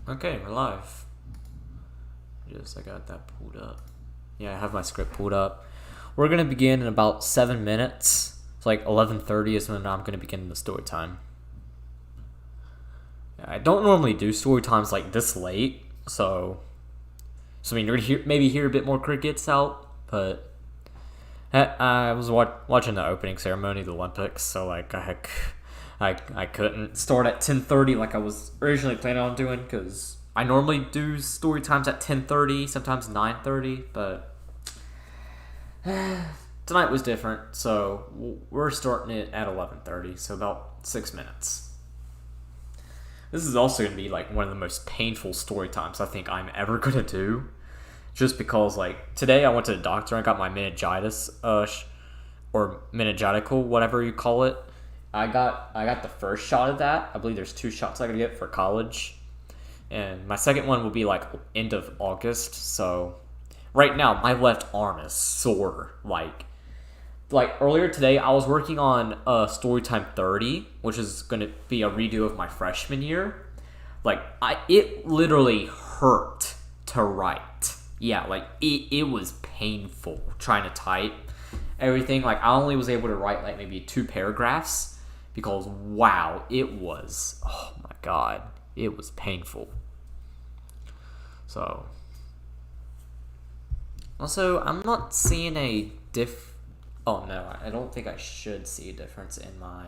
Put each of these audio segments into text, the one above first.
Okay, we're live. I got that pulled up. Yeah, I have my script pulled up. We're gonna begin in about 7 minutes. It's like 11:30 is when I'm gonna begin the story time. I don't normally do story times like this late, so I mean, you're gonna maybe hear a bit more crickets out, but I was watching the opening ceremony of the Olympics, so like I couldn't start at 10:30 like I was originally planning on doing, because I normally do story times at 10:30, sometimes 9:30, but tonight was different, so we're starting it at 11:30, so about 6 minutes. This is also going to be like one of the most painful story times I think I'm ever going to do, just because like today I went to the doctor and I got my meningitis, or meningitis, whatever you call it. I got the first shot of that. I believe there's 2 shots I gotta get for college, and my second one will be like end of August. So right now my left arm is sore. Like earlier today, I was working on Storytime 30, which is gonna be a redo of my freshman year. Like it literally hurt to write. Yeah, like it was painful trying to type everything. Like I only was able to write like maybe 2 paragraphs because wow, oh my god, it was painful. So also, I'm not seeing a oh no, I don't think I should see a difference in my.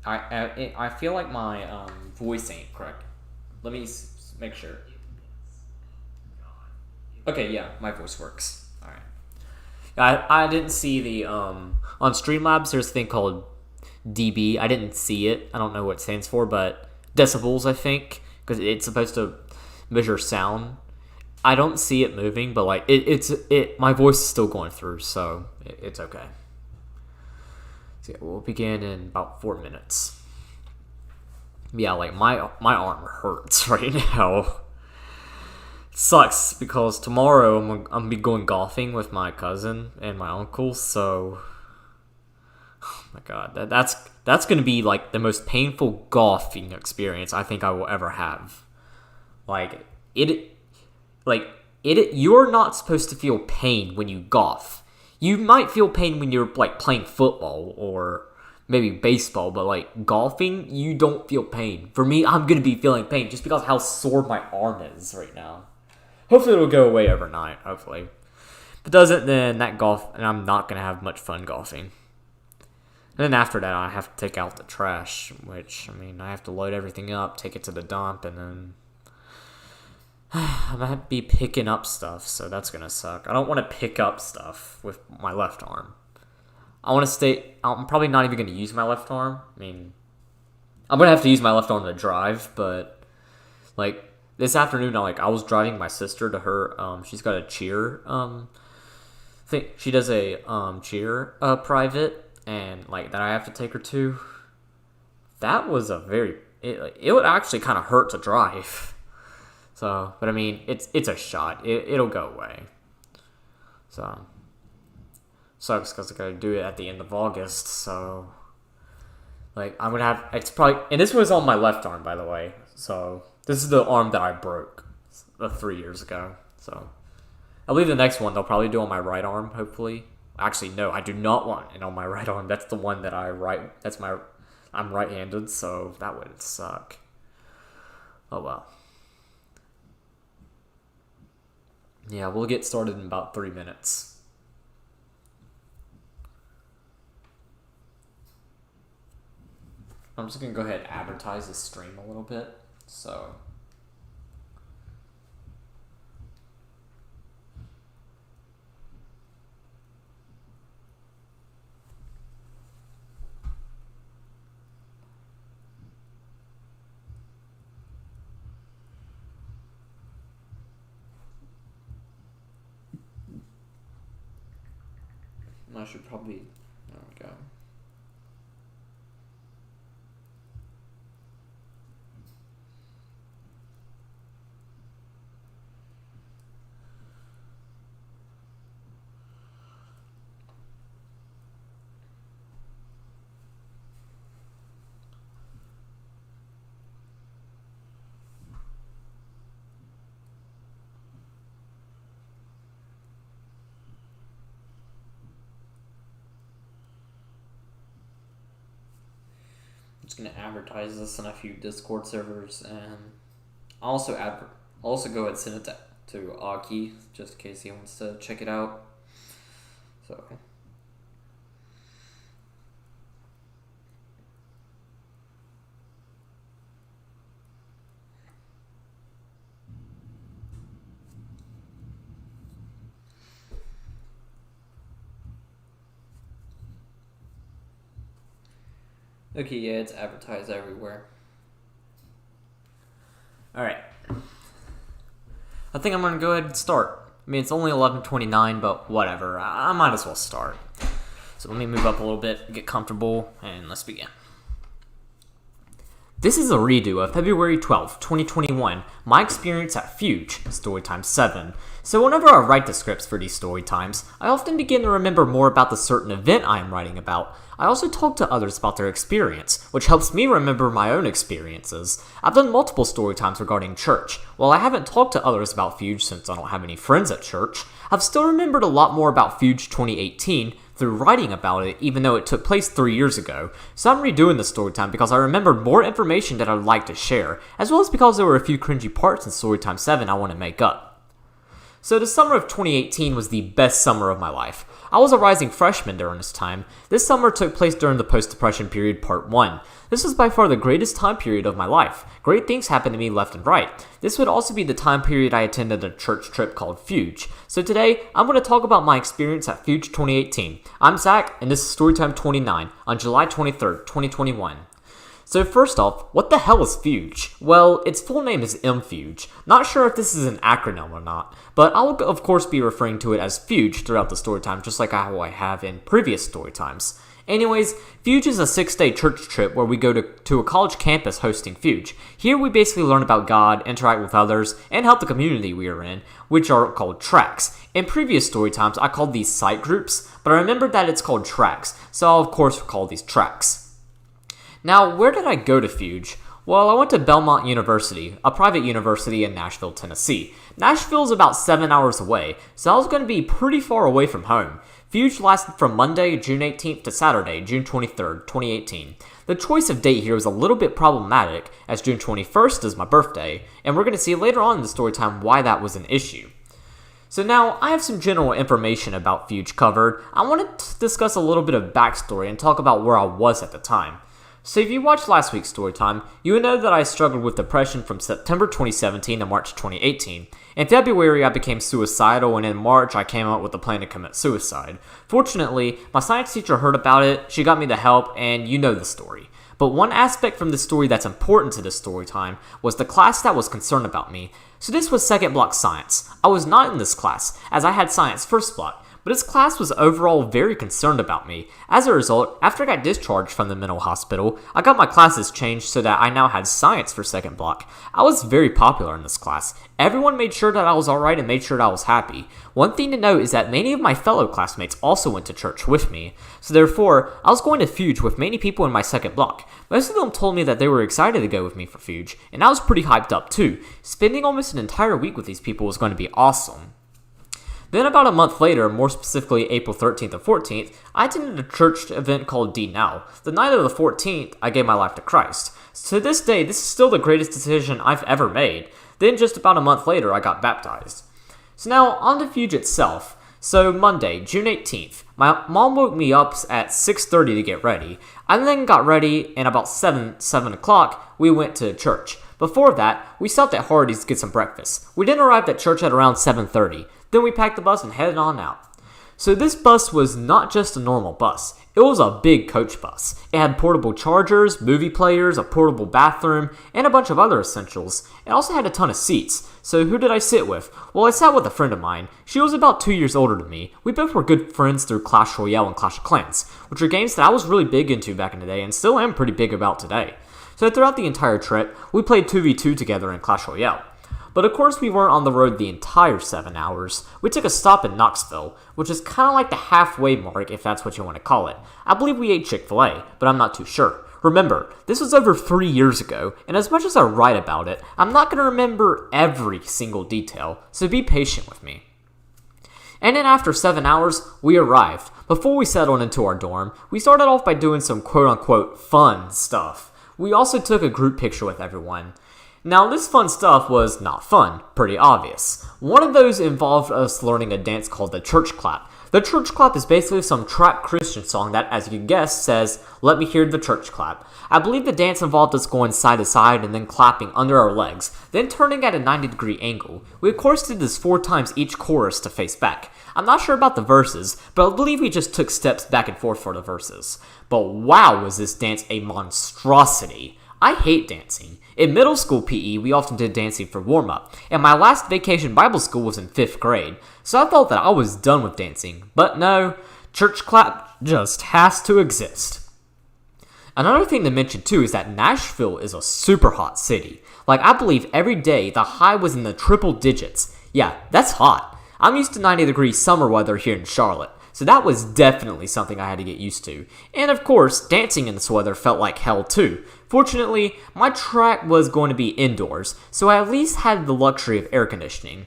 I feel like my voice ain't correct. Let me make sure. Okay, yeah, my voice works. All right. I didn't see the on Streamlabs. There's a thing called dB. I didn't see it. I don't know what it stands for, but decibels, I think, because it's supposed to measure sound. I don't see it moving, but like it's my voice is still going through, so it's okay. So yeah, we'll begin in about 4 minutes. Yeah, like my arm hurts right now. Sucks because tomorrow I'm gonna be going golfing with my cousin and my uncle. So, oh my god, that's gonna be like the most painful golfing experience I think I will ever have. Like it. Like, you're not supposed to feel pain when you golf. You might feel pain when you're, like, playing football or maybe baseball, but, like, golfing, you don't feel pain. For me, I'm going to be feeling pain just because how sore my arm is right now. Hopefully it'll go away overnight, hopefully. If it doesn't, then and I'm not going to have much fun golfing. And then after that, I have to take out the trash, which, I mean, I have to load everything up, take it to the dump, and then I'm gonna be picking up stuff, so that's gonna suck. I don't want to pick up stuff with my left arm. I'm probably not even gonna use my left arm. I mean, I'm gonna have to use my left arm to drive, but like this afternoon, I was driving my sister to her. She's got a cheer. She does a cheer private, and like that I have to take her to. That was it would actually kind of hurt to drive. So, but I mean, it's a shot. It'll go away. So, sucks because I gotta do it at the end of August. So, like, I'm gonna have. It's probably. And this was on my left arm, by the way. So, this is the arm that I broke 3 years ago. So, I believe the next one they'll probably do on my right arm, hopefully. Actually, no, I do not want it on my right arm. That's the one that I'm right-handed, so that would suck. Oh well. Yeah, we'll get started in about 3 minutes. I'm just going to go ahead and advertise the stream a little bit. So, I should probably. There we go. just gonna advertise this in a few Discord servers, and I'll also go ahead and send it to Aki just in case he wants to check it out. So. Okay, yeah, it's advertised everywhere. Alright. I think I'm going to go ahead and start. I mean, it's only 11:29, but whatever. I might as well start. So let me move up a little bit, get comfortable, and let's begin. This is a redo of February 12th, 2021, my experience at Fuge, Storytime 7. So whenever I write the scripts for these story times, I often begin to remember more about the certain event I am writing about. I also talk to others about their experience, which helps me remember my own experiences. I've done multiple story times regarding church. While I haven't talked to others about Fuge since I don't have any friends at church, I've still remembered a lot more about Fuge 2018 through writing about it, even though it took place 3 years ago. So I'm redoing the storytime because I remembered more information that I'd like to share, as well as because there were a few cringy parts in Storytime 7 I want to make up. So the summer of 2018 was the best summer of my life. I was a rising freshman during this time. This summer took place during the post-depression period part 1. This was by far the greatest time period of my life. Great things happened to me left and right. This would also be the time period I attended a church trip called Fuge. So today, I'm going to talk about my experience at Fuge 2018. I'm Zach, and this is Storytime 29 on July 23rd, 2021. So first off, what the hell is Fuge? Well, its full name is Fuge. Not sure if this is an acronym or not, but I'll of course be referring to it as Fuge throughout the storytime, just like how I have in previous storytimes. Anyways, Fuge is a 6-day church trip where we go to a college campus hosting Fuge. Here we basically learn about God, interact with others, and help the community we are in, which are called tracks. In previous storytimes, I called these site groups, but I remembered that it's called tracks, so I'll of course call these tracks. Now, where did I go to Fuge? Well, I went to Belmont University, a private university in Nashville, Tennessee. Nashville is about 7 hours away, so I was going to be pretty far away from home. Fuge lasted from Monday, June 18th to Saturday, June 23rd, 2018. The choice of date here was a little bit problematic, as June 21st is my birthday, and we're going to see later on in the storytime why that was an issue. So now, I have some general information about Fuge covered. I want to discuss a little bit of backstory and talk about where I was at the time. So if you watched last week's storytime, you would know that I struggled with depression from September 2017 to March 2018. In February, I became suicidal, and in March, I came up with a plan to commit suicide. Fortunately, my science teacher heard about it, she got me the help, and you know the story. But one aspect from the story that's important to this storytime was the class that was concerned about me. So this was second block science. I was not in this class, as I had science first block. But this class was overall very concerned about me. As a result, after I got discharged from the mental hospital, I got my classes changed so that I now had science for second block. I was very popular in this class. Everyone made sure that I was alright and made sure that I was happy. One thing to note is that many of my fellow classmates also went to church with me. So therefore, I was going to Fuge with many people in my second block. Most of them told me that they were excited to go with me for Fuge, and I was pretty hyped up too. Spending almost an entire week with these people was going to be awesome. Then about a month later, more specifically April 13th and 14th, I attended a church event called D Now. The night of the 14th, I gave my life to Christ. To this day, this is still the greatest decision I've ever made. Then just about a month later, I got baptized. So now, on to Fuge itself. So Monday, June 18th, my mom woke me up at 6:30 to get ready. I then got ready, and about 7 o'clock, we went to church. Before that, we stopped at Hardee's to get some breakfast. We then arrived at church at around 7:30. Then we packed the bus and headed on out. So this bus was not just a normal bus. It was a big coach bus. It had portable chargers, movie players, a portable bathroom, and a bunch of other essentials. It also had a ton of seats. So who did I sit with? Well, I sat with a friend of mine. She was about 2 years older than me. We both were good friends through Clash Royale and Clash of Clans, which are games that I was really big into back in the day and still am pretty big about today. So throughout the entire trip, we played 2v2 together in Clash Royale. But of course we weren't on the road the entire 7 hours. We took a stop in Knoxville, which is kind of like the halfway mark if that's what you want to call it. I believe we ate Chick-fil-A, but I'm not too sure. Remember, this was over 3 years ago, and as much as I write about it, I'm not going to remember every single detail, so be patient with me. And then after 7 hours, we arrived. Before we settled into our dorm, we started off by doing some quote-unquote fun stuff. We also took a group picture with everyone. Now, this fun stuff was not fun, pretty obvious. One of those involved us learning a dance called the church clap. The church clap is basically some trap Christian song that, as you can guess, says, "Let me hear the church clap." I believe the dance involved us going side to side and then clapping under our legs, then turning at a 90-degree angle. We of course did this 4 times each chorus to face back. I'm not sure about the verses, but I believe we just took steps back and forth for the verses. But wow, was this dance a monstrosity. I hate dancing. In middle school PE, we often did dancing for warm-up, and my last vacation Bible school was in 5th grade, so I thought that I was done with dancing. But no, church clap just has to exist. Another thing to mention too is that Nashville is a super hot city. Like, I believe every day the high was in the triple digits. Yeah, that's hot. I'm used to 90-degree summer weather here in Charlotte, so that was definitely something I had to get used to. And of course, dancing in this weather felt like hell too. Fortunately, my track was going to be indoors, so I at least had the luxury of air conditioning.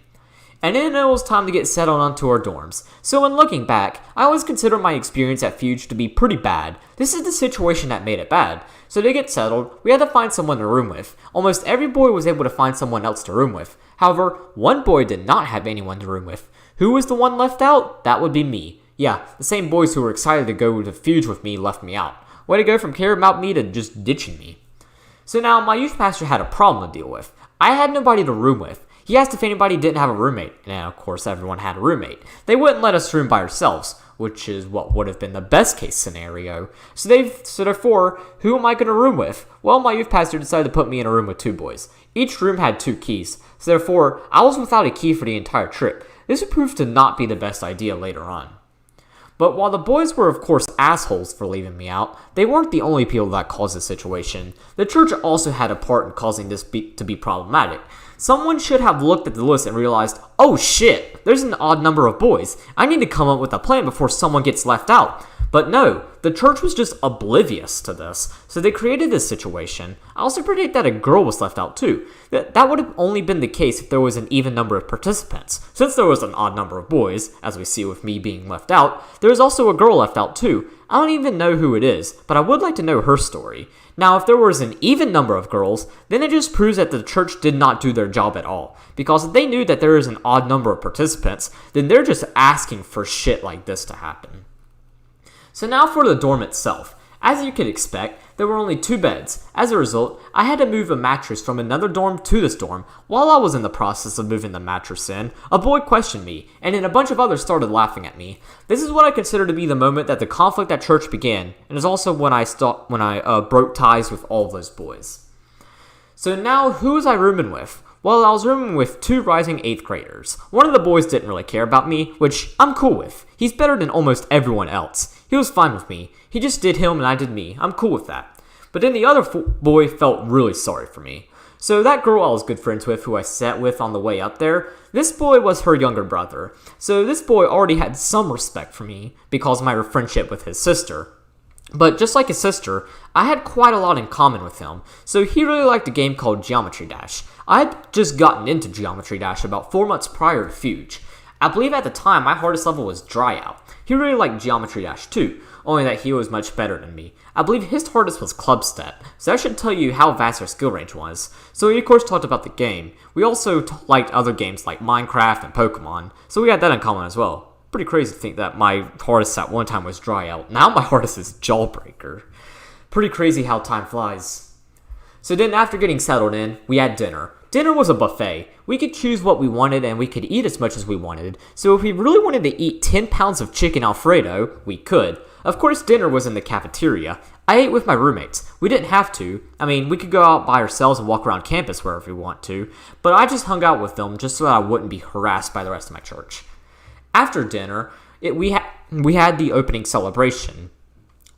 And then it was time to get settled onto our dorms. So when looking back, I always consider my experience at Fuge to be pretty bad. This is the situation that made it bad. So to get settled, we had to find someone to room with. Almost every boy was able to find someone else to room with. However, one boy did not have anyone to room with. Who was the one left out? That would be me. Yeah, the same boys who were excited to go to Fuge with me left me out. Way to go from caring about me to just ditching me. So now, my youth pastor had a problem to deal with. I had nobody to room with. He asked if anybody didn't have a roommate, and of course everyone had a roommate. They wouldn't let us room by ourselves, which is what would have been the best case scenario. So therefore, who am I going to room with? Well, my youth pastor decided to put me in a room with 2 boys. Each room had 2 keys, so therefore, I was without a key for the entire trip. This would prove to not be the best idea later on. But while the boys were of course assholes for leaving me out, they weren't the only people that caused this situation. The church also had a part in causing this to be problematic. Someone should have looked at the list and realized, oh shit, there's an odd number of boys. I need to come up with a plan before someone gets left out. But no, the church was just oblivious to this, so they created this situation. I also predict that a girl was left out too. That would have only been the case if there was an even number of participants. Since there was an odd number of boys, as we see with me being left out, there is also a girl left out too. I don't even know who it is, but I would like to know her story. Now, if there was an even number of girls, then it just proves that the church did not do their job at all. Because if they knew that there is an odd number of participants, then they're just asking for shit like this to happen. So now for the dorm itself. As you could expect, there were only 2 beds. As a result, I had to move a mattress from another dorm to this dorm. While I was in the process of moving the mattress in, a boy questioned me, and then a bunch of others started laughing at me. This is what I consider to be the moment that the conflict at church began, and is also when I broke ties with all of those boys. So now, who was I rooming with? Well, I was rooming with 2 rising 8th graders. One of the boys didn't really care about me, which I'm cool with. He's better than almost everyone else. He was fine with me. He just did him and I did me. I'm cool with that. But then the other boy felt really sorry for me. So that girl I was good friends with, who I sat with on the way up there, this boy was her younger brother. So this boy already had some respect for me because of my friendship with his sister. But just like his sister, I had quite a lot in common with him. So he really liked a game called Geometry Dash. I had just gotten into Geometry Dash about 4 months prior to Fuge. I believe at the time my hardest level was Dry Out. He really liked Geometry Dash too, only that he was much better than me. I believe his hardest was Club Step, so that should tell you how vast our skill range was. So we of course talked about the game. We also liked other games like Minecraft and Pokemon, so we had that in common as well. Pretty crazy to think that my hardest at one time was Dry Out. Now my hardest is Jawbreaker. Pretty crazy how time flies. So then after getting settled in, we had dinner. Dinner was a buffet. We could choose what we wanted and we could eat as much as we wanted. So if we really wanted to eat 10 pounds of chicken Alfredo, we could. Of course, dinner was in the cafeteria. I ate with my roommates. We didn't have to. I mean, we could go out by ourselves and walk around campus wherever we want to. But I just hung out with them just so that I wouldn't be harassed by the rest of my church. After dinner, we had the opening celebration.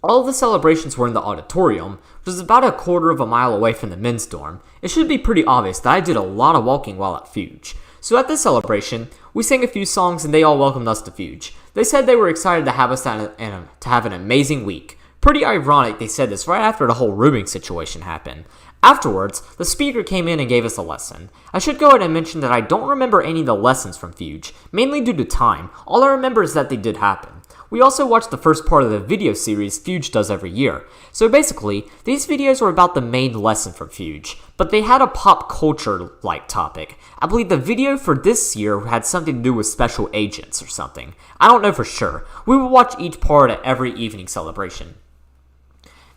All of the celebrations were in the auditorium, which is about a quarter of a mile away from the men's dorm. It should be pretty obvious that I did a lot of walking while at Fuge. So at this celebration, we sang a few songs and they all welcomed us to Fuge. They said they were excited to have us to have an amazing week. Pretty ironic they said this right after the whole rooming situation happened. Afterwards, the speaker came in and gave us a lesson. I should go ahead and mention that I don't remember any of the lessons from Fuge, mainly due to time. All I remember is that they did happen. We also watched the first part of the video series Fuge does every year. So basically, these videos were about the main lesson from Fuge, but they had a pop culture-like topic. I believe the video for this year had something to do with special agents or something. I don't know for sure. We would watch each part at every evening celebration.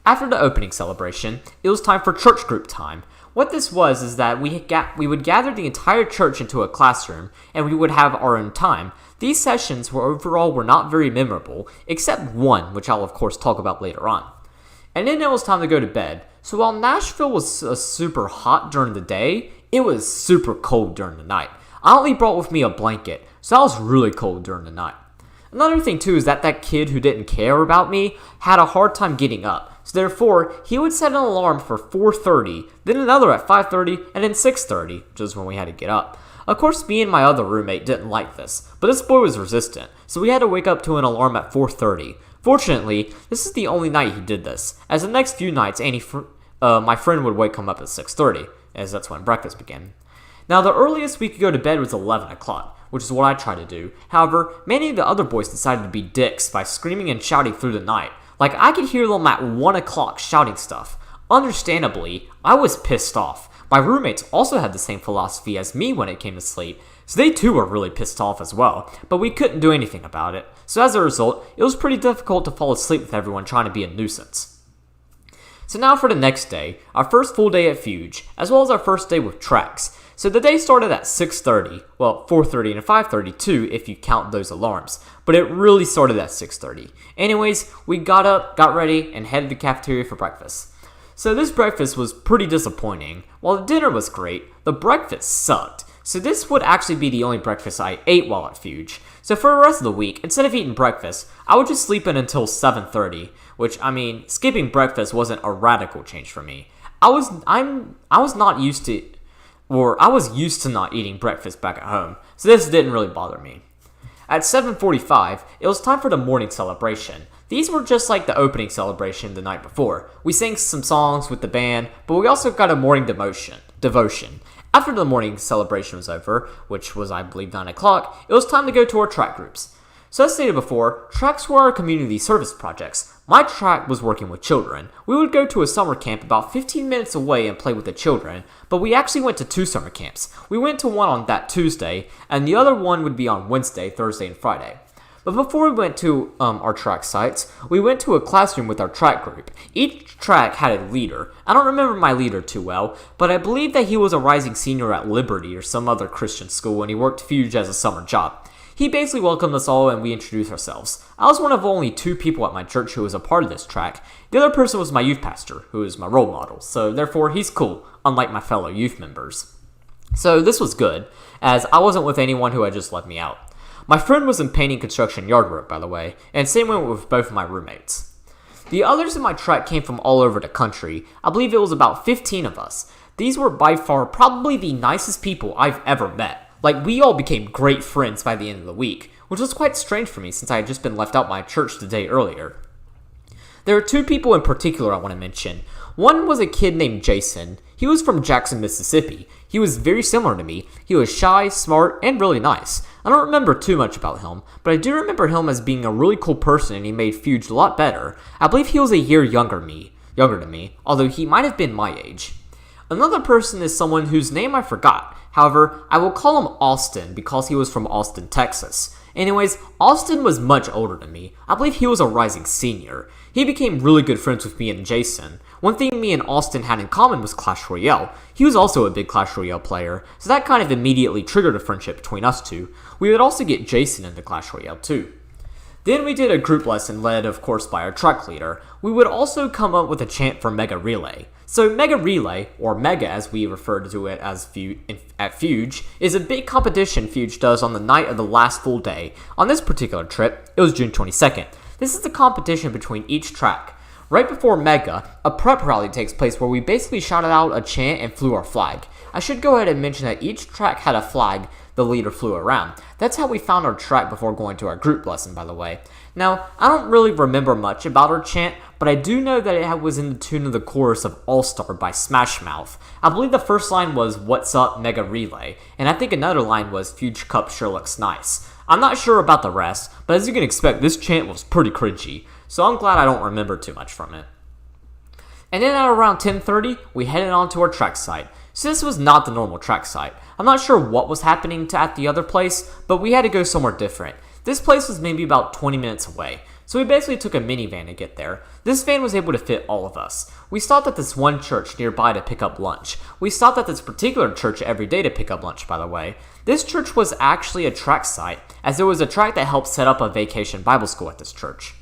After the opening celebration, it was time for church group time. What this was is that we would gather the entire church into a classroom, and we would have our own time. These sessions were not very memorable, except one, which I'll of course talk about later on. And then it was time to go to bed. So while Nashville was super hot during the day, it was super cold during the night. I only brought with me a blanket, so I was really cold during the night. Another thing too is that kid who didn't care about me had a hard time getting up. So therefore, he would set an alarm for 4:30, then another at 5:30, and then 6:30, which is when we had to get up. Of course, me and my other roommate didn't like this, but this boy was resistant, so we had to wake up to an alarm at 4:30. Fortunately, this is the only night he did this, as the next few nights, my friend would wake him up at 6:30, as that's when breakfast began. Now, the earliest we could go to bed was 11 o'clock, which is what I tried to do. However, many of the other boys decided to be dicks by screaming and shouting through the night. Like, I could hear them at 1 o'clock shouting stuff. Understandably, I was pissed off. My roommates also had the same philosophy as me when it came to sleep, so they too were really pissed off as well, but we couldn't do anything about it. So as a result, it was pretty difficult to fall asleep with everyone trying to be a nuisance. So now for the next day, our first full day at Fuge, as well as our first day with tracks. So the day started at 6:30, well 4:30 and 5:30 too if you count those alarms, but it really started at 6:30. Anyways, we got up, got ready, and headed to the cafeteria for breakfast. So this breakfast was pretty disappointing. While the dinner was great, the breakfast sucked. So this would actually be the only breakfast I ate while at Fuge. So for the rest of the week, instead of eating breakfast, I would just sleep in until 7:30, which, I mean, skipping breakfast wasn't a radical change for me. I was used to not eating breakfast back at home, so this didn't really bother me. At 7:45, it was time for the morning celebration. These were just like the opening celebration the night before. We sang some songs with the band, but we also got a morning devotion. After the morning celebration was over, which was I believe 9 o'clock, it was time to go to our track groups. So as stated before, tracks were our community service projects. My track was working with children. We would go to a summer camp about 15 minutes away and play with the children, but we actually went to 2 summer camps. We went to one on that Tuesday, and the other one would be on Wednesday, Thursday, and Friday. But before we went to our track sites, we went to a classroom with our track group. Each track had a leader. I don't remember my leader too well, but I believe that he was a rising senior at Liberty or some other Christian school and he worked Fuge as a summer job. He basically welcomed us all and we introduced ourselves. I was one of only 2 people at my church who was a part of this track. The other person was my youth pastor, who is my role model, so therefore he's cool, unlike my fellow youth members. So this was good, as I wasn't with anyone who had just left me out. My friend was in painting construction yard work, by the way, and same went with both of my roommates. The others in my track came from all over the country. I believe it was about 15 of us. These were by far probably the nicest people I've ever met. Like, we all became great friends by the end of the week, which was quite strange for me since I had just been left out my church the day earlier. There are 2 people in particular I want to mention. One was a kid named Jason. He was from Jackson, Mississippi. He was very similar to me. He was shy, smart, and really nice. I don't remember too much about him, but I do remember him as being a really cool person and he made Fuge a lot better. I believe he was a year younger than me, although he might have been my age. Another person is someone whose name I forgot. However, I will call him Austin because he was from Austin, Texas. Anyways, Austin was much older than me. I believe he was a rising senior. He became really good friends with me and Jason. One thing me and Austin had in common was Clash Royale. He was also a big Clash Royale player, so that kind of immediately triggered a friendship between us two. We would also get Jason into Clash Royale too. Then we did a group lesson led, of course, by our track leader. We would also come up with a chant for Mega Relay. So Mega Relay, or Mega as we refer to it as at Fuge, is a big competition Fuge does on the night of the last full day. On this particular trip, it was June 22nd. This is the competition between each track. Right before Mega, a prep rally takes place where we basically shouted out a chant and flew our flag. I should go ahead and mention that each track had a flag the leader flew around. That's how we found our track before going to our group lesson, by the way. Now, I don't really remember much about our chant, but I do know that it was in the tune of the chorus of All Star by Smash Mouth. I believe the first line was What's Up Mega Relay, and I think another line was Fuge Cup sure looks nice. I'm not sure about the rest, but as you can expect, this chant was pretty cringy, so I'm glad I don't remember too much from it. And then at around 10:30, we headed on to our track site. So this was not the normal track site. I'm not sure what was happening at the other place, but we had to go somewhere different. This place was maybe about 20 minutes away, so we basically took a minivan to get there. This van was able to fit all of us. We stopped at this one church nearby to pick up lunch. We stopped at this particular church every day to pick up lunch, by the way. This church was actually a track site, as there was a track that helped set up a vacation Bible school at this church.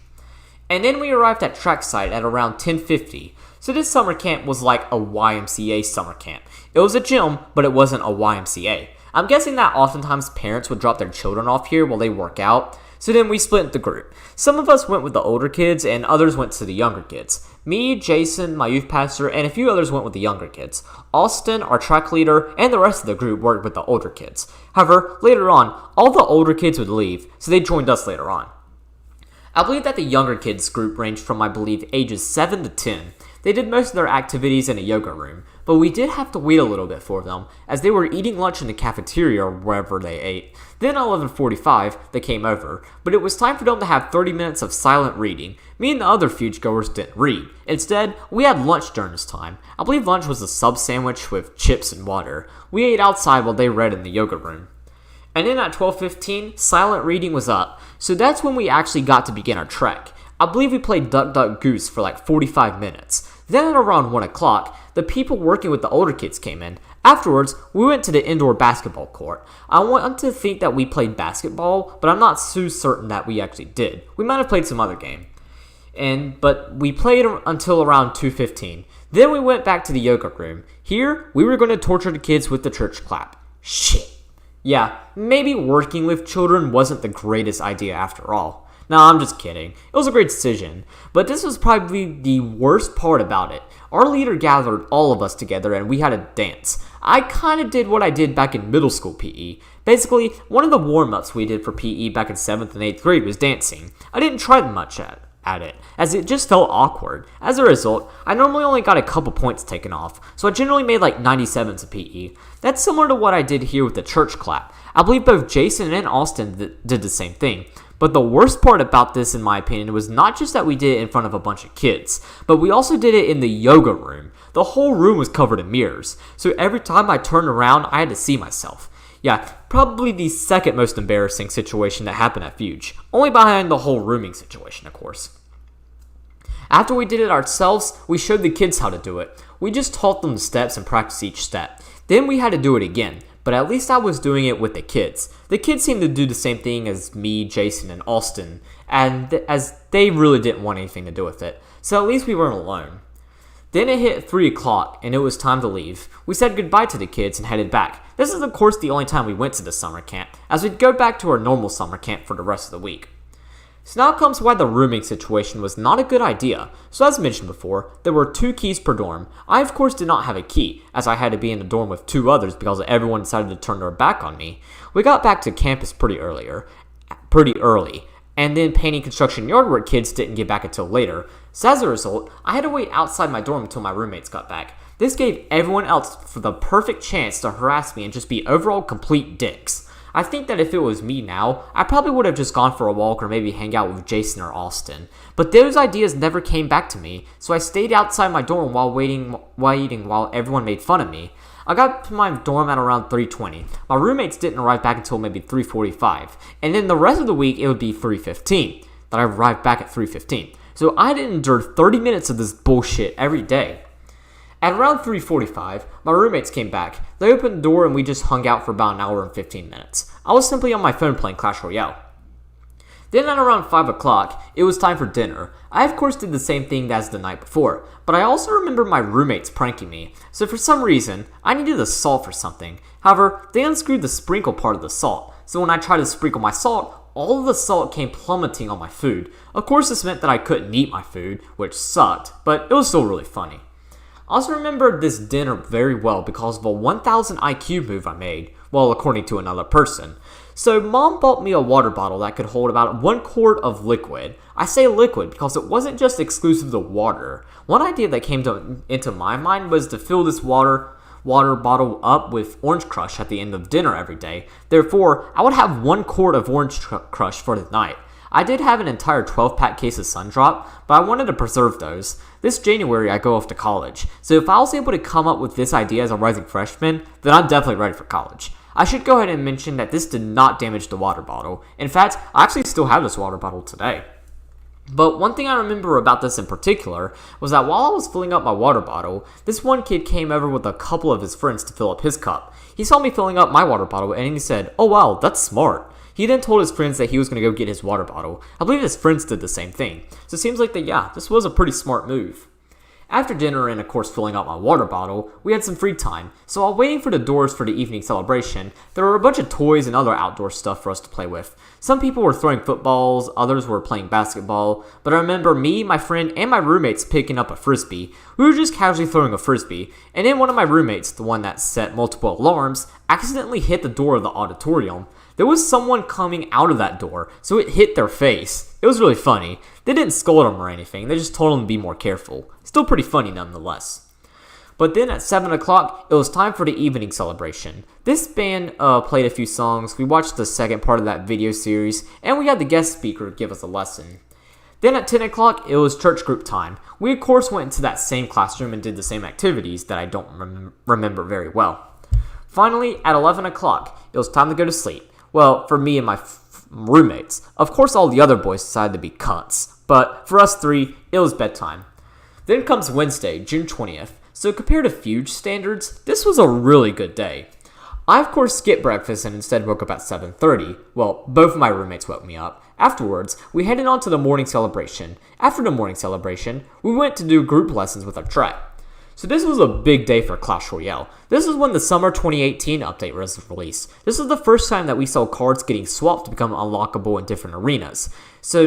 And then we arrived at track site at around 10:50. So this summer camp was like a YMCA summer camp. It was a gym, but it wasn't a YMCA. I'm guessing that oftentimes parents would drop their children off here while they work out. So then we split into group. Some of us went with the older kids and others went to the younger kids. Me, Jason, my youth pastor, and a few others went with the younger kids. Austin, our track leader, and the rest of the group worked with the older kids. However, later on, all the older kids would leave, so they joined us later on. I believe that the younger kids group ranged from, I believe, ages 7 to 10. They did most of their activities in a yoga room, but we did have to wait a little bit for them, as they were eating lunch in the cafeteria or wherever they ate. Then at 11:45, they came over, but it was time for them to have 30 minutes of silent reading. Me and the other Fuge goers didn't read. Instead, we had lunch during this time. I believe lunch was a sub sandwich with chips and water. We ate outside while they read in the yoga room. And then at 12:15, silent reading was up, so that's when we actually got to begin our trek. I believe we played Duck Duck Goose for like 45 minutes. Then at around 1 o'clock, the people working with the older kids came in. Afterwards, we went to the indoor basketball court. I want to think that we played basketball, but I'm not so certain that we actually did. We might have played some other game. But we played until around 2:15. Then we went back to the yoga room. Here, we were going to torture the kids with the church clap. Shit. Yeah, maybe working with children wasn't the greatest idea after all. No, I'm just kidding. It was a great decision. But this was probably the worst part about it. Our leader gathered all of us together and we had a dance. I kind of did what I did back in middle school PE. Basically, one of the warm-ups we did for PE back in 7th and 8th grade was dancing. I didn't try much at it, as it just felt awkward. As a result, I normally only got a couple points taken off, so I generally made like 97s of PE. That's similar to what I did here with the church clap. I believe both Jason and Austin did the same thing. But the worst part about this, in my opinion, was not just that we did it in front of a bunch of kids, but we also did it in the yoga room. The whole room was covered in mirrors, so every time I turned around, I had to see myself. Yeah, probably the second most embarrassing situation that happened at Fuge, only behind the whole rooming situation, of course. After we did it ourselves, we showed the kids how to do it. We just taught them the steps and practiced each step. Then we had to do it again. But at least I was doing it with the kids. The kids seemed to do the same thing as me, Jason, and Austin, and as they really didn't want anything to do with it. So at least we weren't alone. Then it hit 3 o'clock, and it was time to leave. We said goodbye to the kids and headed back. This is of course the only time we went to the summer camp, as we'd go back to our normal summer camp for the rest of the week. So now comes why the rooming situation was not a good idea. So as mentioned before, there were 2 keys per dorm. I of course did not have a key, as I had to be in the dorm with 2 others because everyone decided to turn their back on me. We got back to campus pretty early, and then painting construction yard work kids didn't get back until later. So as a result, I had to wait outside my dorm until my roommates got back. This gave everyone else for the perfect chance to harass me and just be overall complete dicks. I think that if it was me now, I probably would have just gone for a walk or maybe hang out with Jason or Austin. But those ideas never came back to me, so I stayed outside my dorm while eating while everyone made fun of me. I got to my dorm at around 3:20. My roommates didn't arrive back until maybe 3:45, and then the rest of the week it would be 3:15 that I arrived back at 3:15. So I had to endure 30 minutes of this bullshit every day. At around 3:45, my roommates came back. They opened the door and we just hung out for about an hour and 15 minutes. I was simply on my phone playing Clash Royale. Then at around 5 o'clock, it was time for dinner. I of course did the same thing as the night before, but I also remember my roommates pranking me. So for some reason, I needed the salt for something. However, they unscrewed the sprinkle part of the salt. So when I tried to sprinkle my salt, all of the salt came plummeting on my food. Of course this meant that I couldn't eat my food, which sucked, but it was still really funny. I also remember this dinner very well because of a 1000 IQ move I made, well, according to another person. So mom bought me a water bottle that could hold about 1 quart of liquid. I say liquid because it wasn't just exclusive to water. One idea that came into my mind was to fill this water water bottle up with Orange Crush at the end of dinner every day. Therefore, I would have 1 quart of Orange Crush for the night. I did have an entire 12-pack case of Sundrop, but I wanted to preserve those. This January, I go off to college, so if I was able to come up with this idea as a rising freshman, then I'm definitely ready for college. I should go ahead and mention that this did not damage the water bottle. In fact, I actually still have this water bottle today. But one thing I remember about this in particular was that while I was filling up my water bottle, this one kid came over with a couple of his friends to fill up his cup. He saw me filling up my water bottle and he said, "Oh wow, that's smart." He then told his friends that he was going to go get his water bottle. I believe his friends did the same thing. So it seems like this was a pretty smart move. After dinner and of course filling up my water bottle, we had some free time. So while waiting for the doors for the evening celebration, there were a bunch of toys and other outdoor stuff for us to play with. Some people were throwing footballs, others were playing basketball, but I remember me, my friend, and my roommates picking up a frisbee. We were just casually throwing a frisbee, and then one of my roommates, the one that set multiple alarms, accidentally hit the door of the auditorium. There was someone coming out of that door, so it hit their face. It was really funny. They didn't scold them or anything, they just told them to be more careful. Still pretty funny nonetheless. But then at 7 o'clock, it was time for the evening celebration. This band played a few songs, we watched the second part of that video series, and we had the guest speaker give us a lesson. Then at 10 o'clock, it was church group time. We of course went into that same classroom and did the same activities that I don't remember very well. Finally, at 11 o'clock, it was time to go to sleep. Well, for me and my roommates. Of course, all the other boys decided to be cunts, but for us 3, it was bedtime. Then comes Wednesday, June 20th. So compared to Fuge standards, this was a really good day. I of course skipped breakfast and instead woke up at 7:30. Well, both of my roommates woke me up. Afterwards, we headed on to the morning celebration. After the morning celebration, we went to do group lessons with our track. So this was a big day for Clash Royale. This is when the summer 2018 update was released. This is the first time that we saw cards getting swapped to become unlockable in different arenas. So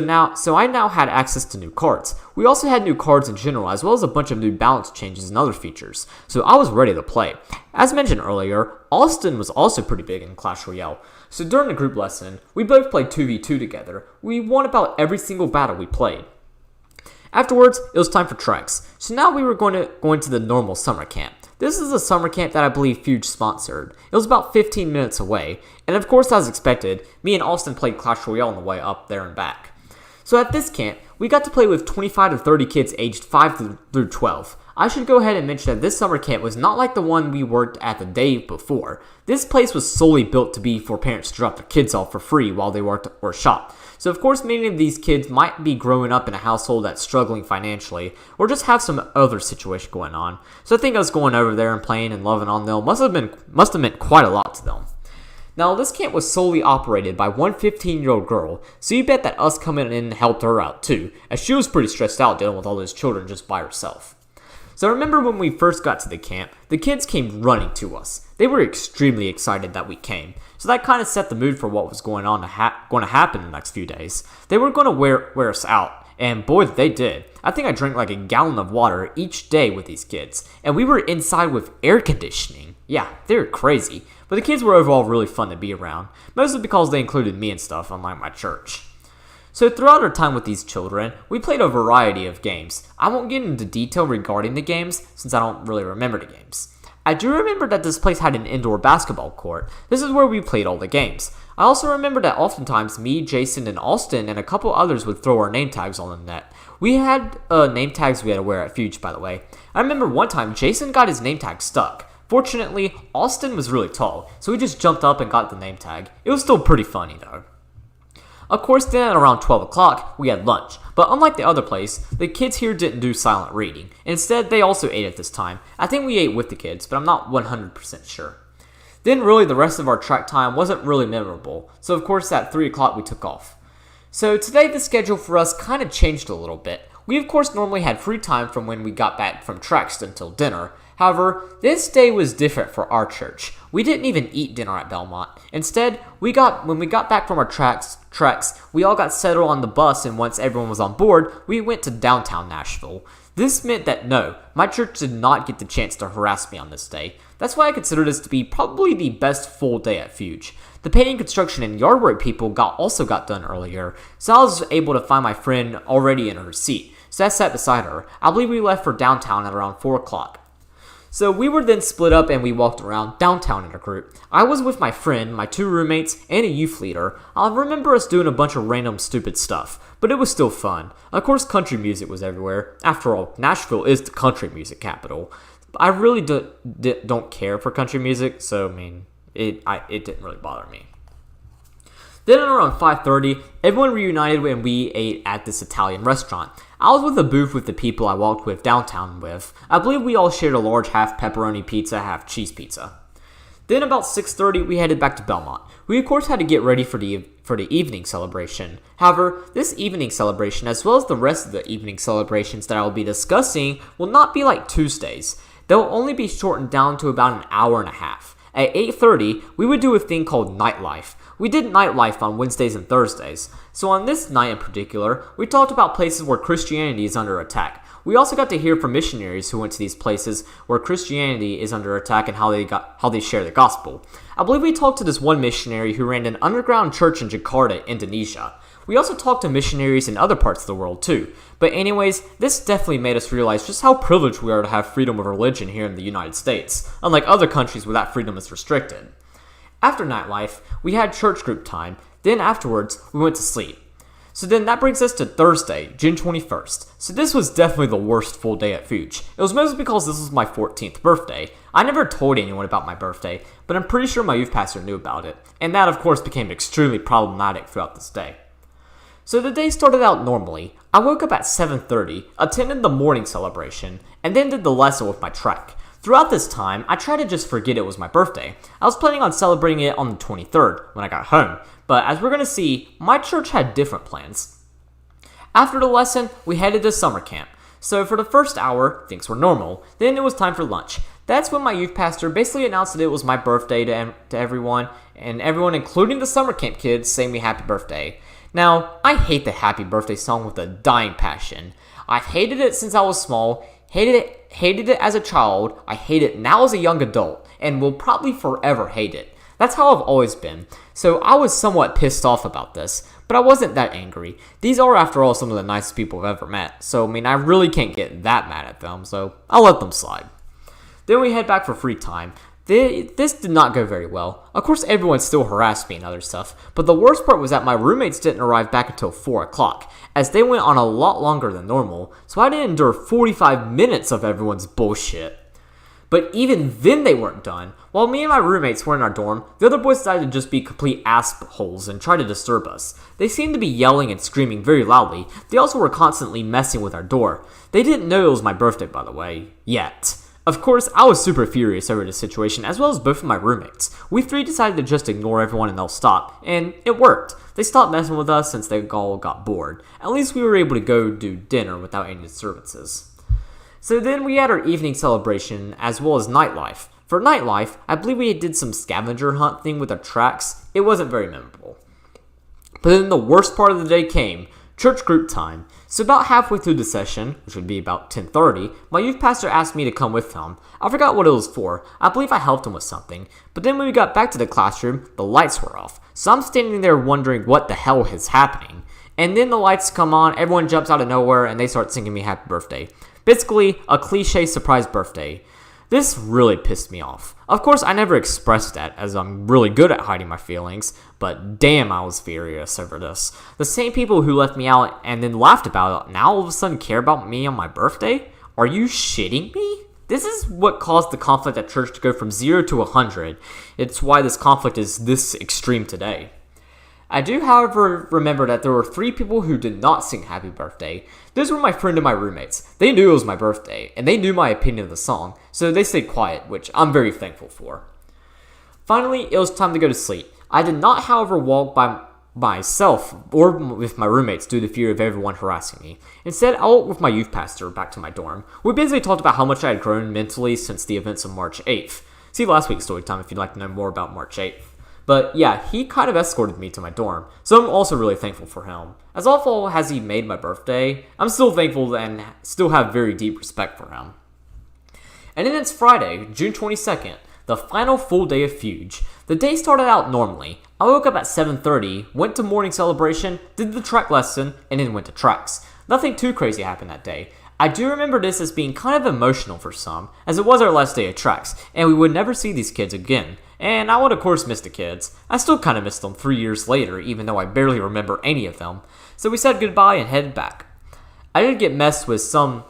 I now had access to new cards. We also had new cards in general, as well as a bunch of new balance changes and other features. So I was ready to play. As mentioned earlier, Austin was also pretty big in Clash Royale. So during the group lesson, we both played 2v2 together. We won about every single battle we played. Afterwards, it was time for treks. So now we were going to the normal summer camp. This is a summer camp that I believe Fuge sponsored. It was about 15 minutes away, and of course as expected, me and Austin played Clash Royale on the way up there and back. So at this camp, we got to play with 25 to 30 kids aged 5 through 12. I should go ahead and mention that this summer camp was not like the one we worked at the day before. This place was solely built to be for parents to drop their kids off for free while they worked or shopped. So of course many of these kids might be growing up in a household that's struggling financially, or just have some other situation going on. So I think us going over there and playing and loving on them must have meant quite a lot to them. Now this camp was solely operated by one 15-year-old girl, so you bet that us coming in helped her out too, as she was pretty stressed out dealing with all those children just by herself. So I remember when we first got to the camp, the kids came running to us. They were extremely excited that we came. So that kind of set the mood for what was going to happen in the next few days. They were going to wear us out, and boy they did. I think I drank like a gallon of water each day with these kids, and we were inside with air conditioning. Yeah, they were crazy, but the kids were overall really fun to be around, mostly because they included me and stuff, unlike my church. So throughout our time with these children, we played a variety of games. I won't get into detail regarding the games, since I don't really remember the games. I do remember that this place had an indoor basketball court. This is where we played all the games. I also remember that oftentimes me, Jason, and Austin, and a couple others would throw our name tags on the net. We had name tags we had to wear at Fuge, by the way. I remember one time Jason got his name tag stuck. Fortunately, Austin was really tall, so we just jumped up and got the name tag. It was still pretty funny though. Of course, then at around 12 o'clock, we had lunch, but unlike the other place, the kids here didn't do silent reading. Instead, they also ate at this time. I think we ate with the kids, but I'm not 100% sure. Then really the rest of our track time wasn't really memorable, so of course at 3 o'clock we took off. So today the schedule for us kind of changed a little bit. We of course normally had free time from when we got back from tracks until dinner. However, this day was different for our church. We didn't even eat dinner at Belmont. Instead, when we got back from our treks, we all got settled on the bus, and once everyone was on board, we went to downtown Nashville. This meant that no, my church did not get the chance to harass me on this day. That's why I consider this to be probably the best full day at Fuge. The painting, construction, and yard work people also got done earlier, so I was able to find my friend already in her seat. So I sat beside her. I believe we left for downtown at around 4 o'clock. So we were then split up and we walked around downtown in a group. I was with my friend, my 2 roommates, and a youth leader. I remember us doing a bunch of random stupid stuff, but it was still fun. Of course, country music was everywhere. After all, Nashville is the country music capital. I really don't care for country music, so it didn't really bother me. Then around 5:30, everyone reunited and we ate at this Italian restaurant. I was with a booth with the people I walked with downtown with. I believe we all shared a large half pepperoni pizza, half cheese pizza. Then about 6:30, we headed back to Belmont. We of course had to get ready for the evening celebration. However, this evening celebration, as well as the rest of the evening celebrations that I will be discussing, will not be like Tuesdays. They'll only be shortened down to about an hour and a half. At 8:30, we would do a thing called nightlife. We did nightlife on Wednesdays and Thursdays. So on this night in particular, we talked about places where Christianity is under attack. We also got to hear from missionaries who went to these places where Christianity is under attack and how they share the gospel. I believe we talked to this one missionary who ran an underground church in Jakarta, Indonesia. We also talked to missionaries in other parts of the world too. But anyways, this definitely made us realize just how privileged we are to have freedom of religion here in the United States, unlike other countries where that freedom is restricted. After nightlife, we had church group time, then afterwards, we went to sleep. So then that brings us to Thursday, June 21st. So this was definitely the worst full day at Fuge. It was mostly because this was my 14th birthday. I never told anyone about my birthday, but I'm pretty sure my youth pastor knew about it, and that of course became extremely problematic throughout this day. So the day started out normally. I woke up at 7:30, attended the morning celebration, and then did the lesson with my track. Throughout this time, I tried to just forget it was my birthday. I was planning on celebrating it on the 23rd when I got home, but as we're going to see, my church had different plans. After the lesson, we headed to summer camp. So for the first hour, things were normal. Then it was time for lunch. That's when my youth pastor basically announced that it was my birthday to everyone, and everyone, including the summer camp kids, sang me happy birthday. Now, I hate the happy birthday song with a dying passion. I've hated it since I was small, hated it as a child, I hate it now as a young adult, and will probably forever hate it. That's how I've always been. So I was somewhat pissed off about this, but I wasn't that angry. These are, after all, some of the nicest people I've ever met, so I really can't get that mad at them, so I'll let them slide. Then we head back for free time. This did not go very well. Of course, everyone still harassed me and other stuff, but the worst part was that my roommates didn't arrive back until 4 o'clock, as they went on a lot longer than normal, so I had to endure 45 minutes of everyone's bullshit. But even then they weren't done. While me and my roommates were in our dorm, the other boys decided to just be complete assholes and try to disturb us. They seemed to be yelling and screaming very loudly. They also were constantly messing with our door. They didn't know it was my birthday, by the way, yet. Of course, I was super furious over the situation, as well as both of my roommates. We 3 decided to just ignore everyone and they'll stop, and it worked. They stopped messing with us since they all got bored. At least we were able to go do dinner without any disturbances. So then we had our evening celebration, as well as nightlife. For nightlife, I believe we did some scavenger hunt thing with our tracks. It wasn't very memorable. But then the worst part of the day came, church group time. So about halfway through the session, which would be about 10:30, my youth pastor asked me to come with him. I forgot what it was for. I believe I helped him with something. But then when we got back to the classroom, the lights were off. So I'm standing there wondering what the hell is happening. And then the lights come on, everyone jumps out of nowhere, and they start singing me happy birthday. Basically, a cliche surprise birthday. This really pissed me off. Of course, I never expressed that, as I'm really good at hiding my feelings, but damn, I was furious over this. The same people who left me out and then laughed about it now all of a sudden care about me on my birthday? Are you shitting me? This is what caused the conflict at church to go from 0 to 100. It's why this conflict is this extreme today. I do, however, remember that there were 3 people who did not sing happy birthday. Those were my friend and my roommates. They knew it was my birthday, and they knew my opinion of the song, so they stayed quiet, which I'm very thankful for. Finally, it was time to go to sleep. I did not, however, walk by myself or with my roommates due to the fear of everyone harassing me. Instead, I walked with my youth pastor back to my dorm. We basically talked about how much I had grown mentally since the events of March 8th. See last week's Storytime if you'd like to know more about March 8th. But yeah, he kind of escorted me to my dorm, so I'm also really thankful for him. As awful as he made my birthday, I'm still thankful and still have very deep respect for him. And then it's Friday, June 22nd, the final full day of Fuge. The day started out normally. I woke up at 7:30, went to morning celebration, did the track lesson, and then went to tracks. Nothing too crazy happened that day. I do remember this as being kind of emotional for some, as it was our last day of tracks, and we would never see these kids again. And I would of course miss the kids. I still kind of miss them 3 years later, even though I barely remember any of them. So we said goodbye and headed back. I did get messed with some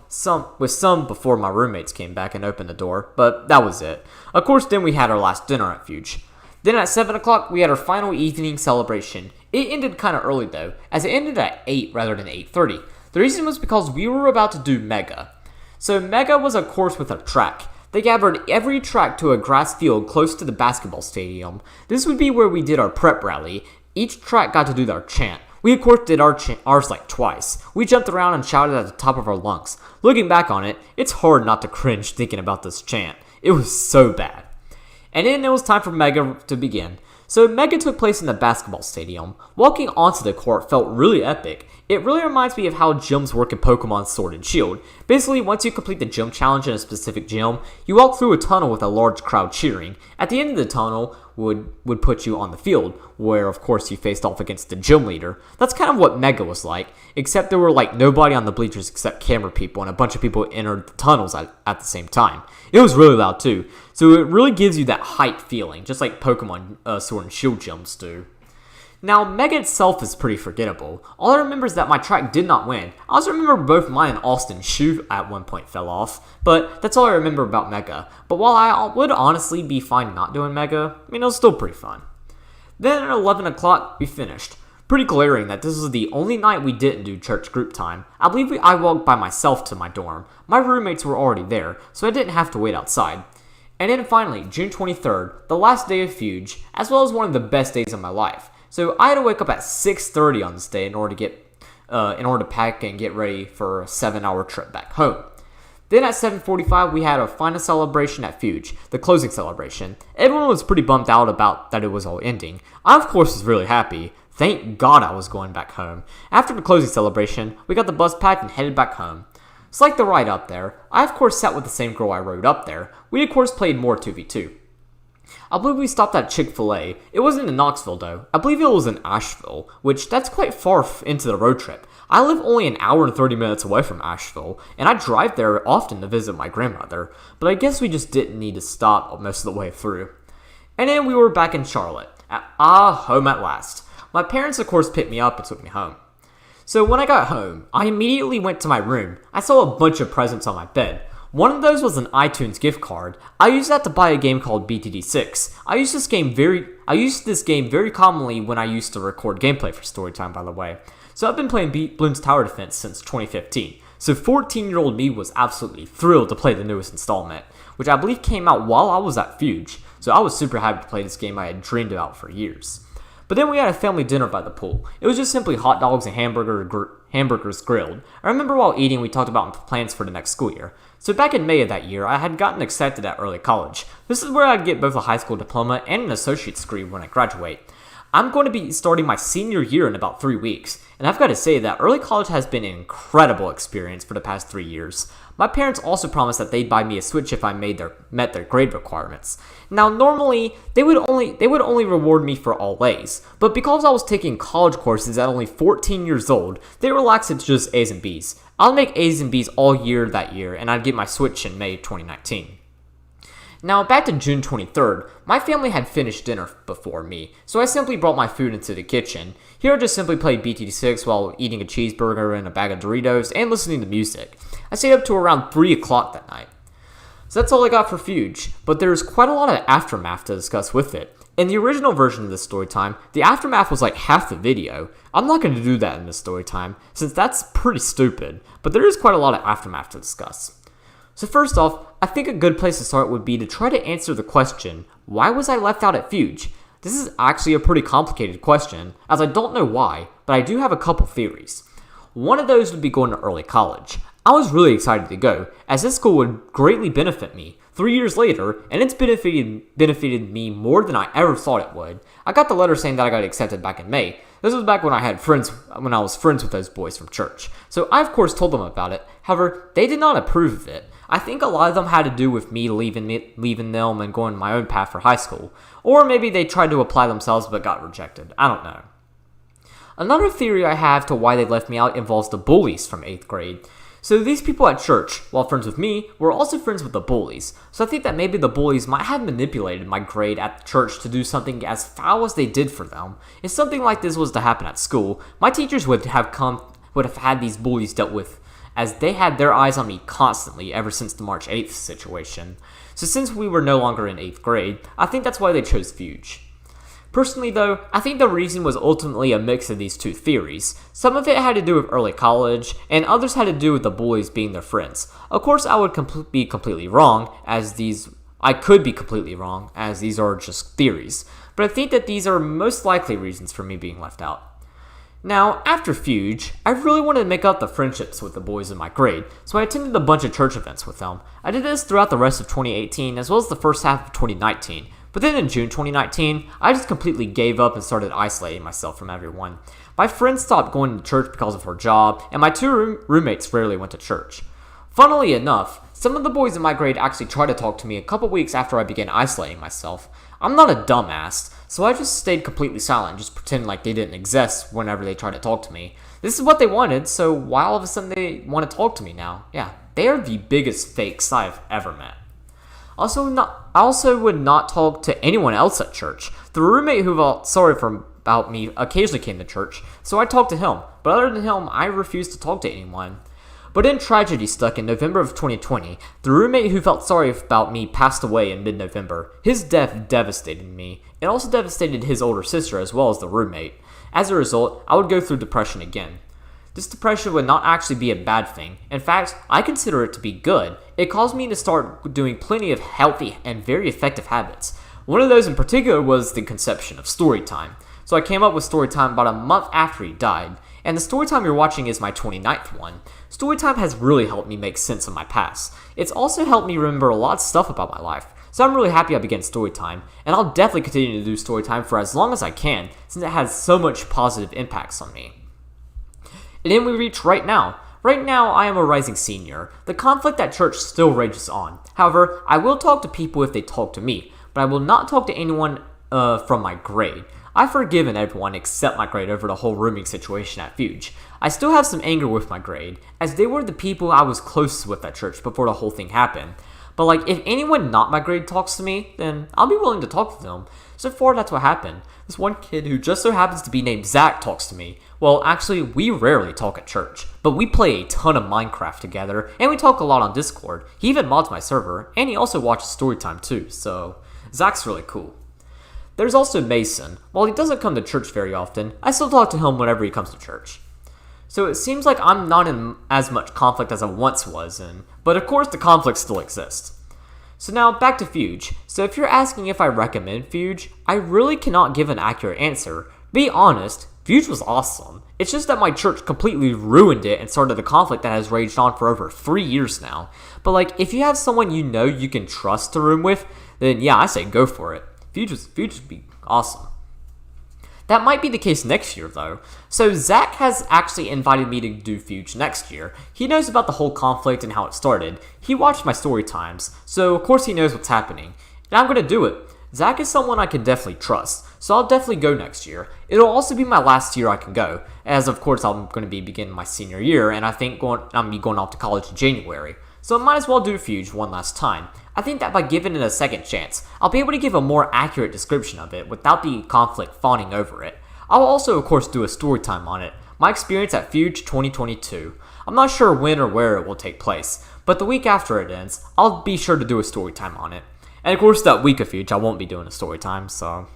before my roommates came back and opened the door, but that was it. Of course, then we had our last dinner at Fuge. Then at 7 o'clock, we had our final evening celebration. It ended kind of early though, as it ended at 8 rather than 8:30. The reason was because we were about to do Mega. So Mega was a course with a track. They gathered every track to a grass field close to the basketball stadium. This would be where we did our prep rally. Each track got to do their chant. We of course did ours like twice. We jumped around and shouted at the top of our lungs. Looking back on it, it's hard not to cringe thinking about this chant. It was so bad. And then it was time for Mega to begin. So Mega took place in the basketball stadium. Walking onto the court felt really epic. It really reminds me of how gyms work in Pokemon Sword and Shield. Basically, once you complete the gym challenge in a specific gym, you walk through a tunnel with a large crowd cheering. At the end of the tunnel would put you on the field, where of course you faced off against the gym leader. That's kind of what Mega was like, except there were like nobody on the bleachers except camera people, and a bunch of people entered the tunnels at the same time. It was really loud too, so it really gives you that hype feeling, just like Pokemon Sword and Shield gyms do. Now, Mega itself is pretty forgettable. All I remember is that my track did not win. I also remember both mine and Austin's shoe at one point fell off, but that's all I remember about Mega. But while I would honestly be fine not doing Mega, I mean, it was still pretty fun. Then at 11 o'clock, we finished. Pretty glaring that this was the only night we didn't do church group time. I believe I walked by myself to my dorm. My roommates were already there, so I didn't have to wait outside. And then finally, June 23rd, the last day of Fuge, as well as one of the best days of my life. So I had to wake up at 6:30 on this day in order to pack and get ready for a 7-hour trip back home. Then at 7:45 we had our final celebration at Fuge, the closing celebration. Everyone was pretty bummed out about that it was all ending. I of course was really happy. Thank God I was going back home. After the closing celebration, we got the bus packed and headed back home. It's like the ride up there. I of course sat with the same girl I rode up there. We of course played more 2v2. I believe we stopped at Chick-fil-A. It wasn't in Knoxville though. I believe it was in Asheville, which that's quite far into the road trip. I live only an hour and 30 minutes away from Asheville, and I drive there often to visit my grandmother, but I guess we just didn't need to stop most of the way through. And then we were back in Charlotte. Home at last. My parents of course picked me up and took me home. So when I got home, I immediately went to my room. I saw a bunch of presents on my bed. One of those was an iTunes gift card. I used that to buy a game called BTD6. I used this game very commonly when I used to record gameplay for Storytime, by the way. So I've been playing Bloons Tower Defense since 2015. So 14-year-old me was absolutely thrilled to play the newest installment, which I believe came out while I was at Fuge. So I was super happy to play this game I had dreamed about for years. But then we had a family dinner by the pool. It was just simply hot dogs and hamburgers grilled. I remember while eating we talked about plans for the next school year. So back in May of that year, I had gotten accepted at early college. This is where I'd get both a high school diploma and an associate's degree when I graduate. I'm going to be starting my senior year in about 3 weeks, and I've got to say that early college has been an incredible experience for the past 3 years. My parents also promised that they'd buy me a Switch if I met their grade requirements. Now normally, they would only reward me for all A's, but because I was taking college courses at only 14 years old, they relaxed it to just A's and B's. I'll make A's and B's all year that year, and I'd get my Switch in May 2019. Now, back to June 23rd, my family had finished dinner before me, so I simply brought my food into the kitchen. Here I just simply played BTD6 while eating a cheeseburger and a bag of Doritos and listening to music. I stayed up to around 3 o'clock that night. So that's all I got for Fuge, but there's quite a lot of aftermath to discuss with it. In the original version of this story time, the aftermath was like half the video. I'm not going to do that in this story time, since that's pretty stupid, but there is quite a lot of aftermath to discuss. So first off, I think a good place to start would be to try to answer the question, why was I left out at Fuge? This is actually a pretty complicated question, as I don't know why, but I do have a couple theories. One of those would be going to early college. I was really excited to go, as this school would greatly benefit me. 3 years later, and it's benefited me more than I ever thought it would. I got the letter saying that I got accepted back in May. This was back when I was friends with those boys from church. So I of course told them about it. However, they did not approve of it. I think a lot of them had to do with me leaving them and going my own path for high school. Or maybe they tried to apply themselves but got rejected. I don't know. Another theory I have to why they left me out involves the bullies from 8th grade. So these people at church, while friends with me, were also friends with the bullies. So I think that maybe the bullies might have manipulated my grade at the church to do something as foul as they did for them. If something like this was to happen at school, my teachers would have had these bullies dealt with, as they had their eyes on me constantly ever since the March 8th situation. So since we were no longer in 8th grade, I think that's why they chose Fuge. Personally though, I think the reason was ultimately a mix of these two theories. Some of it had to do with early college, and others had to do with the bullies being their friends. Of course, I would be completely wrong, as these are just theories, but I think that these are most likely reasons for me being left out. Now, after Fuge, I really wanted to make up the friendships with the boys in my grade, so I attended a bunch of church events with them. I did this throughout the rest of 2018, as well as the first half of 2019. But then in June 2019, I just completely gave up and started isolating myself from everyone. My friend stopped going to church because of her job, and my two roommates rarely went to church. Funnily enough, some of the boys in my grade actually tried to talk to me a couple weeks after I began isolating myself. I'm not a dumbass, so I just stayed completely silent and just pretended like they didn't exist whenever they tried to talk to me. This is what they wanted, so why all of a sudden they want to talk to me now? Yeah, they are the biggest fakes I've ever met. I also would not talk to anyone else at church. The roommate who felt sorry about me occasionally came to church, so I talked to him. But other than him, I refused to talk to anyone. But then tragedy struck in November of 2020. The roommate who felt sorry about me passed away in mid-November. His death devastated me. It also devastated his older sister as well as the roommate. As a result, I would go through depression again. This depression would not actually be a bad thing. In fact, I consider it to be good. It caused me to start doing plenty of healthy and very effective habits. One of those in particular was the conception of Storytime. So I came up with Storytime about a month after he died. And the Storytime you're watching is my 29th one. Storytime has really helped me make sense of my past. It's also helped me remember a lot of stuff about my life. So I'm really happy I began Storytime, and I'll definitely continue to do Storytime for as long as I can, since it has so much positive impacts on me. And then we reach right now. Right now, I am a rising senior. The conflict at church still rages on. However, I will talk to people if they talk to me, but I will not talk to anyone from my grade. I've forgiven everyone except my grade over the whole rooming situation at Fuge. I still have some anger with my grade, as they were the people I was closest with at church before the whole thing happened. But if anyone not my grade talks to me, then I'll be willing to talk to them. So far, that's what happened. This one kid who just so happens to be named Zach talks to me. Well, actually, we rarely talk at church, but we play a ton of Minecraft together, and we talk a lot on Discord. He even mods my server, and he also watches Storytime too, so Zach's really cool. There's also Mason. While he doesn't come to church very often, I still talk to him whenever he comes to church. So it seems like I'm not in as much conflict as I once was in, but of course the conflict still exists. So now back to Fuge. So if you're asking if I recommend Fuge, I really cannot give an accurate answer. Be honest, Fuge was awesome. It's just that my church completely ruined it and started a conflict that has raged on for over 3 years now. But if you have someone you know you can trust to room with, then yeah, I say go for it. Fuge would be awesome. That might be the case next year, though. So Zach has actually invited me to do Fuge next year. He knows about the whole conflict and how it started. He watched my story times, so of course he knows what's happening. And I'm going to do it. Zach is someone I can definitely trust, so I'll definitely go next year. It'll also be my last year I can go, as of course I'm going to be beginning my senior year, and I think I'm going to be going off to college in January. So I might as well do Fuge one last time. I think that by giving it a second chance, I'll be able to give a more accurate description of it without the conflict fawning over it. I'll also of course do a story time on it, my experience at Fuge 2022. I'm not sure when or where it will take place, but the week after it ends, I'll be sure to do a story time on it. And of course that week of Fuge I won't be doing a story time, so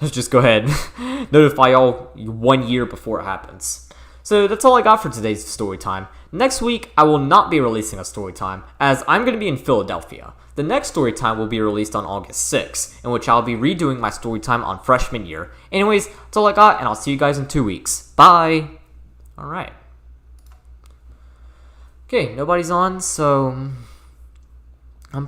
let's just go ahead and notify y'all 1 year before it happens. So that's all I got for today's story time. Next week, I will not be releasing a story time, as I'm going to be in Philadelphia. The next story time will be released on August 6th, in which I'll be redoing my story time on freshman year. Anyways, that's all I got, and I'll see you guys in 2 weeks. Bye! Alright. Okay, nobody's on, so